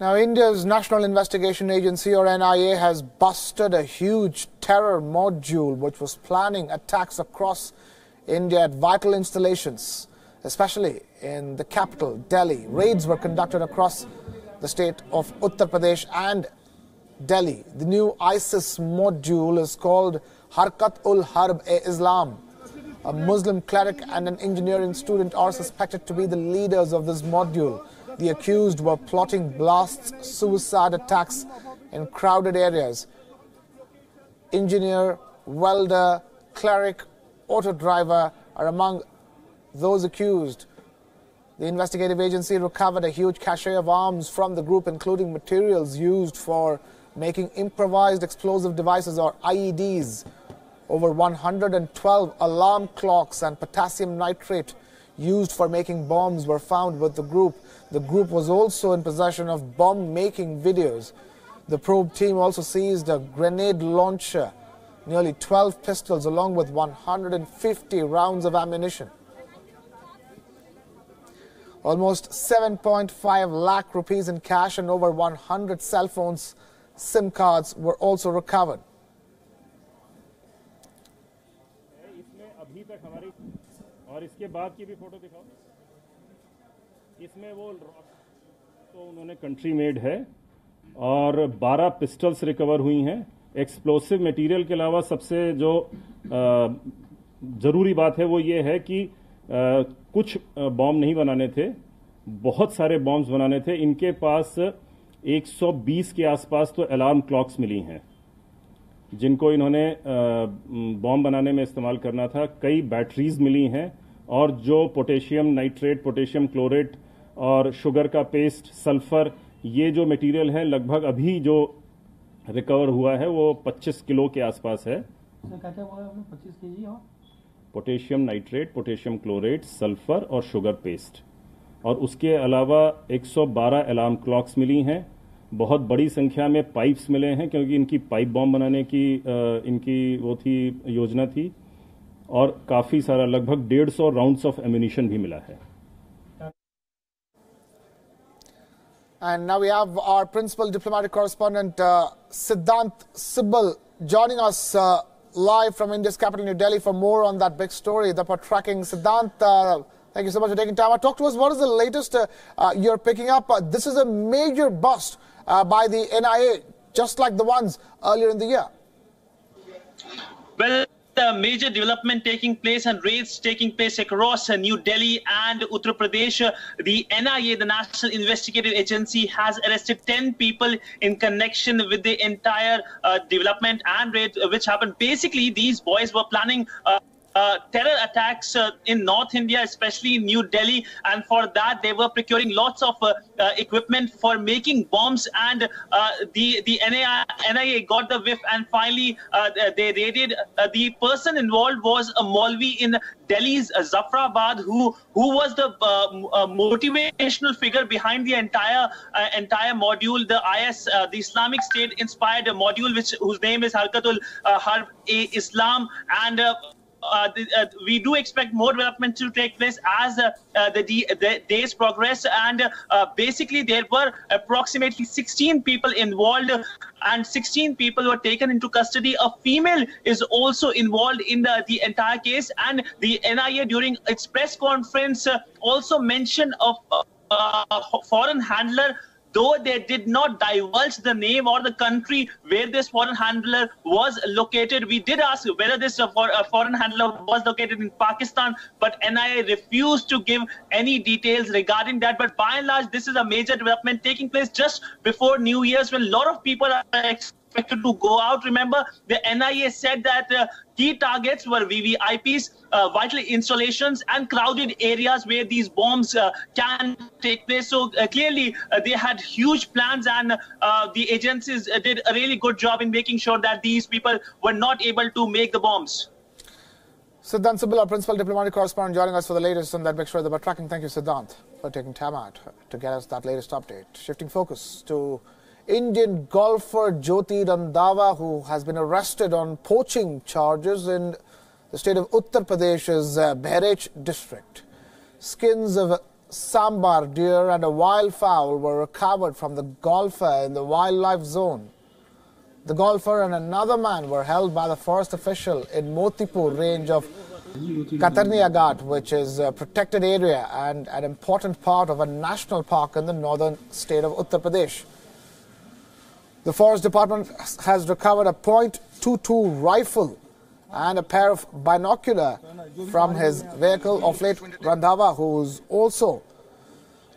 Now, India's National Investigation Agency, or NIA, has busted a huge terror module which was planning attacks across India at vital installations, especially in the capital, Delhi. Raids were conducted across the state of Uttar Pradesh and Delhi. The new ISIS module is called Harkat-ul-Harb-e-Islam. A Muslim cleric and an engineering student are suspected to be the leaders of this module. The accused were plotting blasts, suicide attacks in crowded areas. Engineer, welder, cleric, auto driver are among those accused. The investigative agency recovered a huge cache of arms from the group, including materials used for making improvised explosive devices, or IEDs. Over 112 alarm clocks and potassium nitrate used for making bombs were found with the group. The group was also in possession of bomb-making videos. The probe team also seized a grenade launcher, nearly 12 pistols, along with 150 rounds of ammunition. Almost 7.5 lakh rupees in cash and over 100 cell phones, SIM cards were also recovered. और इसके बाद की भी photo दिखाओ। इसमें वो तो उन्होंने कंट्री मेड है और 12 पिस्टल्स रिकवर हुई हैं। एक्सप्लोसिव मटेरियल के अलावा सबसे जो जरूरी बात है वो ये है कि कुछ बॉम्ब नहीं बनाने थे, बहुत सारे बॉम्ब्स बनाने थे। इनके पास 120 के आसपास तो अलार्म क्लॉक्स मिली हैं जिनको इन्होंने बॉम्ब बनाने में इस्तेमाल करना था। कई बैटरीज मिली हैं और जो पोटेशियम नाइट्रेट, पोटेशियम क्लोरेट और शुगर का पेस्ट, सल्फर, ये जो मटेरियल है लगभग अभी जो रिकवर हुआ है वो 25 किलो के आसपास है। 25 केजी और potassium nitrate, potassium chlorate, sulphur और शुगर पेस्ट। और उसके अलावा 112 अलार्म क्लॉक्स मिली हैं। बहुत बड़ी संख्या में पाइप्स मिले हैं क्योंकि इनकी पाइप बॉम्ब बनाने की इनकी वो थी योजना थी। और काफी सारा लगभग 150 राउंड्स ऑफ एम्यूनिशन भी मिला है। And now we have our principal diplomatic correspondent Siddhant Sibal joining us live from India's capital, New Delhi, for more on that big story that we're tracking. Siddhant, thank you so much for taking time. Talk to us. What is the latest you're picking up? This is a major bust by the NIA, just like the ones earlier in the year. Well, major development taking place and raids taking place across New Delhi and Uttar Pradesh. The NIA, the National Investigative Agency, has arrested 10 people in connection with the entire development and raid which happened. Basically, these boys were planning terror attacks in North India, especially in New Delhi, and for that they were procuring lots of equipment for making bombs, and the NIA got the whiff, and finally they raided. The person involved was a Maulvi in Delhi's Zafrabad, who was the motivational figure behind the entire module, the IS, the Islamic State inspired module, whose name is Harkat-ul-Harb-e-Islam, and we do expect more development to take place as the days progress, and basically there were approximately 16 people involved and 16 people were taken into custody. A female is also involved in the entire case, and the NIA during its press conference also mentioned of foreign handler, though they did not divulge the name or the country where this foreign handler was located. We did ask whether this foreign handler was located in Pakistan, but NIA refused to give any details regarding that. But by and large, this is a major development taking place just before New Year's, when a lot of people are expected to go out. Remember, the NIA said that key targets were VVIPs, vital installations, and crowded areas where these bombs can take place. So clearly, they had huge plans, and the agencies did a really good job in making sure that these people were not able to make the bombs. Siddhant Sibal, our principal diplomatic correspondent, joining us for the latest on that big story that we're tracking. Thank you, Siddhant, for taking time out to get us that latest update. Shifting focus to Indian golfer Jyoti Randhawa, who has been arrested on poaching charges in the state of Uttar Pradesh's Bhareach district. Skins of sambar deer and a wild fowl were recovered from the golfer in the wildlife zone. The golfer and another man were held by the forest official in Motipur range of Katarnia Ghat, which is a protected area and an important part of a national park in the northern state of Uttar Pradesh. The Forest Department has recovered a .22 rifle and a pair of binoculars from his vehicle of late Randhawa, who is also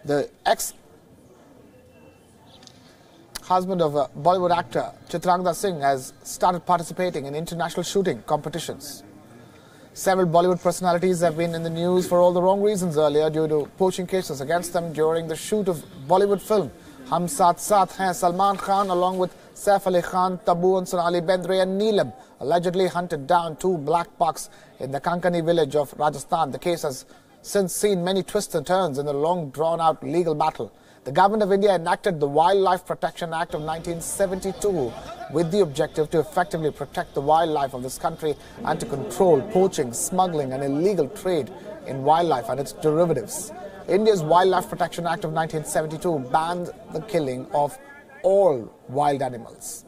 the ex-husband of Bollywood actor Chitrangda Singh, has started participating in international shooting competitions. Several Bollywood personalities have been in the news for all the wrong reasons earlier due to poaching cases against them during the shoot of Bollywood film Hum Saath Saath Hain. Salman Khan, along with Saif Ali Khan, Tabu and Sonali Bendre and Neelam, allegedly hunted down 2 black bucks in the Kankani village of Rajasthan. The case has since seen many twists and turns in the long drawn-out legal battle. The Government of India enacted the Wildlife Protection Act of 1972 with the objective to effectively protect the wildlife of this country and to control poaching, smuggling and illegal trade in wildlife and its derivatives. India's Wildlife Protection Act of 1972 banned the killing of all wild animals.